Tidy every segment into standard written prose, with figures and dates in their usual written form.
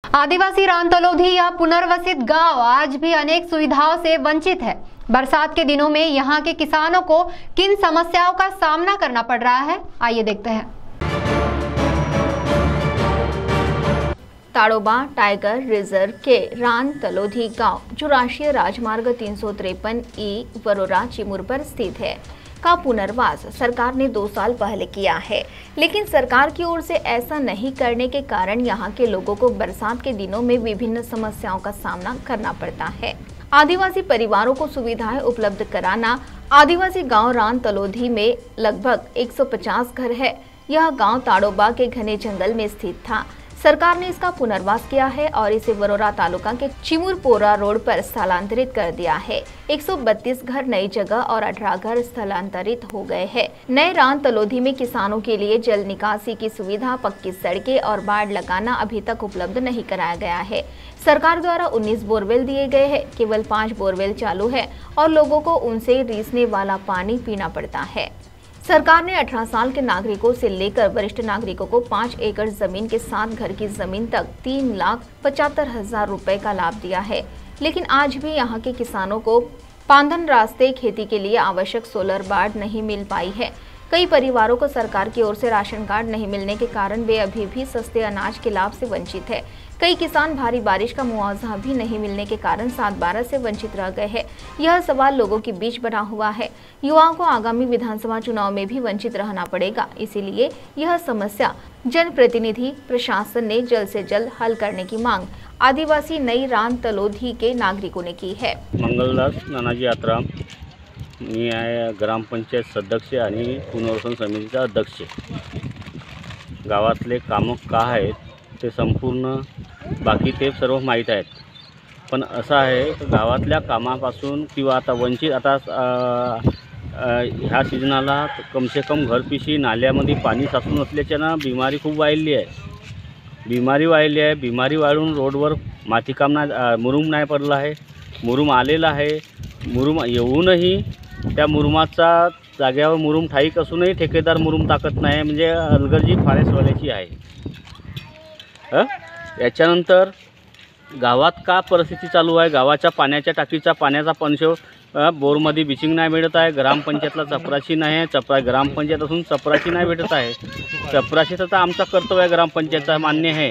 आदिवासी रानतलोधी यह पुनर्वसित गांव आज भी अनेक सुविधाओं से वंचित है। बरसात के दिनों में यहां के किसानों को किन समस्याओं का सामना करना पड़ रहा है, आइए देखते हैं। ताड़ोबा टाइगर रिजर्व के रानतलोधी गांव, जो राष्ट्रीय राजमार्ग 353 ई वरोरा चिमूर पर स्थित है, का पुनर्वास सरकार ने 2 साल पहले किया है, लेकिन सरकार की ओर से ऐसा नहीं करने के कारण यहां के लोगों को बरसात के दिनों में विभिन्न समस्याओं का सामना करना पड़ता है। आदिवासी परिवारों को सुविधाएं उपलब्ध कराना। आदिवासी गांव रानतलोधी में लगभग 150 घर है। यह गांव ताड़ोबा के घने जंगल में स्थित था। सरकार ने इसका पुनर्वास किया है और इसे वरोरा तालुका के चिमुरपोरा रोड पर स्थलांतरित कर दिया है। 132 घर नई जगह और 18 घर स्थलांतरित हो गए हैं। नए रानतलोधी में किसानों के लिए जल निकासी की सुविधा, पक्की सड़कें और बाड़ लगाना अभी तक उपलब्ध नहीं कराया गया है। सरकार द्वारा 19 बोरवेल दिए गए हैं, केवल 5 बोरवेल चालू है और लोगों को उनसे रिसने वाला पानी पीना पड़ता है। सरकार ने 18 साल के नागरिकों से लेकर वरिष्ठ नागरिकों को 5 एकड़ जमीन के साथ घर की जमीन तक 3,75,000 रुपए का लाभ दिया है, लेकिन आज भी यहां के किसानों को पांधन रास्ते खेती के लिए आवश्यक सोलर बाड़ नहीं मिल पाई है। कई परिवारों को सरकार की ओर से राशन कार्ड नहीं मिलने के कारण वे अभी भी सस्ते अनाज के लाभ से वंचित है। कई किसान भारी बारिश का मुआवजा भी नहीं मिलने के कारण 7/12 से वंचित रह गए हैं। यह सवाल लोगों के बीच बना हुआ है। युवाओं को आगामी विधानसभा चुनाव में भी वंचित रहना पड़ेगा, इसीलिए यह समस्या जनप्रतिनिधि प्रशासन ने जल्द से जल्द हल करने की मांग आदिवासी नई रानतलोधी के नागरिकों ने की है। मंगलदास नानाजी आत्राम, मी आहे ग्रामपंचायत सदस्य आणि पुनर्वसन समितीचा अध्यक्ष। गावातले कामं का आहेत ते संपूर्ण बाकी ते सर्व माहीत आहेत, पण असं आहे गावातल्या कामापासून किंवा आता वंचित आता ह्या सीजनाला कमसे कम घरपिशी नाल्यामध्ये पाणी साचून असल्याच्यानं बिमारी खूप वाढली आहे। बिमारी वाढून रोडवर मातीकाम नाही, मुरुम नाही पडला आहे, मुरुम आलेला आहे। मुरुम येऊनही त्या मुरुमाचा जागेवर मुरुम ठाईक असूनही ठेकेदार मुरुम टाकत नाही, म्हणजे अलगर्जी फारेसवाल्याची आहे। याच्यानंतर गावात का परिस्थिती चालू आहे, गावाच्या पाण्याच्या टाकीचा पाण्याचा पंचव बोरमध्ये बिचिंग नाही मिळत आहे। ग्रामपंचायतला चपराशी नाही आहे, ग्रामपंचायत असून चपराशी नाही भेटत आहे। चपराशी तर आमचा कर्तव्य आहे, ग्रामपंचायतचा मान्य आहे,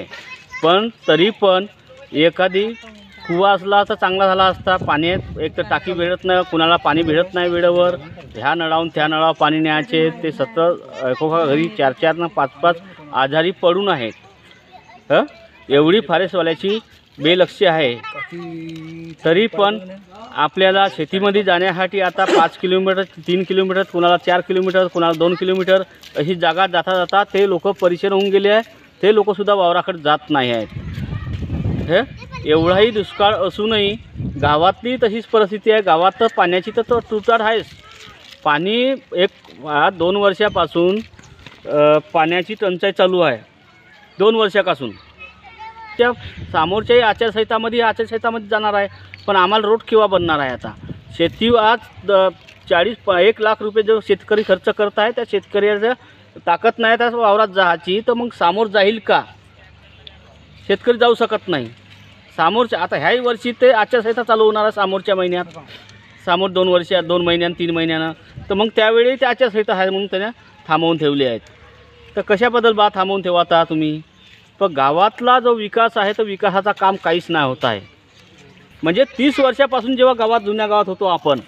पण तरी पण एखादी कुवा असला तर चांगला झाला असता। पाणी एक तर टाकी भेटत नाही, कुणाला पाणी भेटत नाही वेळेवर। ह्या नळावून त्या नळावर पाणी न्यायचे, ते सतत एकोका घरी 4-4 न 5-5 आजारी पडून आहेत। एवढी फारेसवाल्याची बेलक्ष्य आहे, तरी पण आपल्याला शेतीमध्ये जाण्यासाठी आता 5 किलोमीटर 3 किलोमीटर, कुणाला 4 किलोमीटर, कुणाला 2 किलोमीटर अशी जागा जाता ते लोक परिचय होऊन गेले आहे। ते लोकसुद्धा वावराकडे जात नाही आहेत। एवढाही दुष्काळ असूनही गावातली तशीच परिस्थिती आहे। गावात तर पाण्याची तर तुटवडा आहेच। पाणी 2 वर्षापासून पाण्याची टंचाई चालू आहे, 2 वर्षापासून। त्या समोरच्याही आचारसंहितामध्ये जाणार आहे, पण आम्हाला रोड केव्हा बनणार आहे? आता शेती आज 1 लाख रुपये जो शेतकरी खर्च करत आहे, त्या शेतकऱ्याचं ताकद नाही त्या वावरात जायची, तर मग समोर जाईल का? शेतकरी जाऊ शकत नाही समोरच्या। आता ह्याही वर्षी ते आचारसंहिता चालू होणार आहे समोरच्या महिन्यात, समोर 2 महिन्यानं 3 महिन्यानं, तर मग त्यावेळी ते आचारसंहिता आहे म्हणून त्यांना थांबवून ठेवले आहेत। तर कशाबद्दल थांबवून ठेवता तुम्ही? पण गावातला जो विकास आहे तो विकासाचा काम काहीच नाही होत आहे। म्हणजे 30 वर्षापासून जेव्हा जुन्या गावात होतो आपण,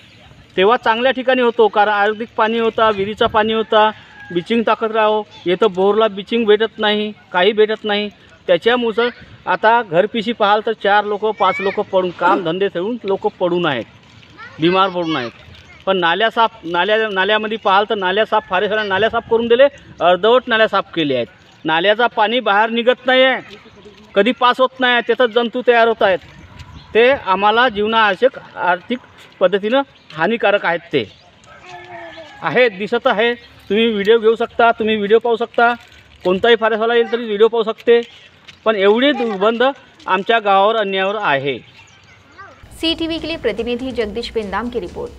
तेव्हा चांगल्या ठिकाणी होतो, कारण आयुर्वेदिक पाणी होता, विहिरीचा पाणी होता, बिचिंग टाकत राहो। येतं बोरला बिचिंग भेटत नाही, काही भेटत नाही। त्याच्यामुळं आता घरपिशी पाहाल तर 4 लोक 5 लोक पडून, काम धंदे ठेवून लोक पडून आहेत, बिमार पडून आहेत। पण नाल्यामध्ये पाहाल तर नाल्या साफ, फारेसवाल्याने नाल्या साफ करून दिले, अर्धवट नाल्या साफ केले आहेत। नाल्याचा पाणी बाहेर निघत नाही आहे, कधी पास होत नाही, त्यातच जंतू तयार होत आहेत। ते आम्हाला जीवनावश्यक आर्थिक पद्धतीनं हानिकारक आहेत। ते आहेत, दिसत आहे। तुम्ही व्हिडिओ घेऊ शकता, तुम्ही व्हिडिओ पाहू शकता, कोणताही फारेसवाला येईल तरी व्हिडिओ पाहू शकते, पण एवढी दुर्गंध आमच्या गावावर अन्यायावर आहे। CTV के लिए प्रतिनिधि जगदीश पेंदाम की रिपोर्ट।